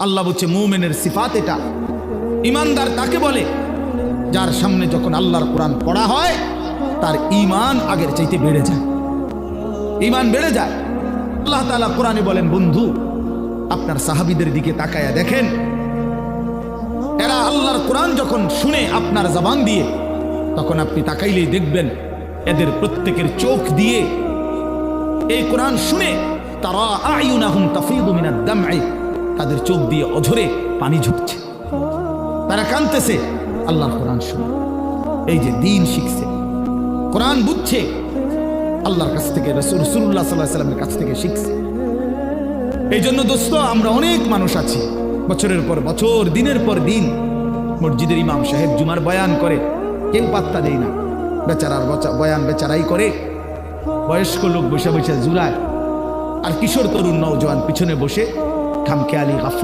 আল্লাহ বলছে মুমিনের সিফাত এটা। ইমানদার তাকে বলে যার সামনে যখন আল্লাহর কোরআন পড়া হয় তার ঈমান আগের চাইতে বেড়ে যায়, ঈমান বেড়ে যায়। আল্লাহ তাআলা কোরআনে বলেন, বন্ধু আপনার সাহাবীদের দিকে তাকায়া দেখেন, এরা আল্লাহর কোরআন যখন শুনে আপনার জবান দিয়ে, তখন আপনি তাকাইলেই দেখবেন এদের প্রত্যেকের চোখ দিয়ে এই কোরআন শুনে তারা আয়ুনাহুম তাফিদু মিনাদ দামঈ, তাদের চোখ দিয়ে অঝরে পানি ঝরছে, তারা কাঁদতেছে আল্লাহর কোরআন শুনে। এই যে দিন শিখছে, কোরআন বুঝছে, আল্লাহর কাছ থেকে রাসূলুল্লাহ সাল্লাল্লাহু আলাইহি ওয়াসাল্লামের কাছ থেকে শিখছে। এই জন্য দোস্ত, আমরা অনেক মানুষ আছি বছরের পর বছর, দিনের পর দিন মসজিদের ইমাম সাহেব জুমার বয়ান করে, কেউ পাত্তা দেয় না, বেচারার বয়ান বেচারাই করে, বয়স্ক লোক বসে বসে জুলায়, আর কিশোর তরুণ নওজোয়ান পিছনে বসে খামখেয়ালি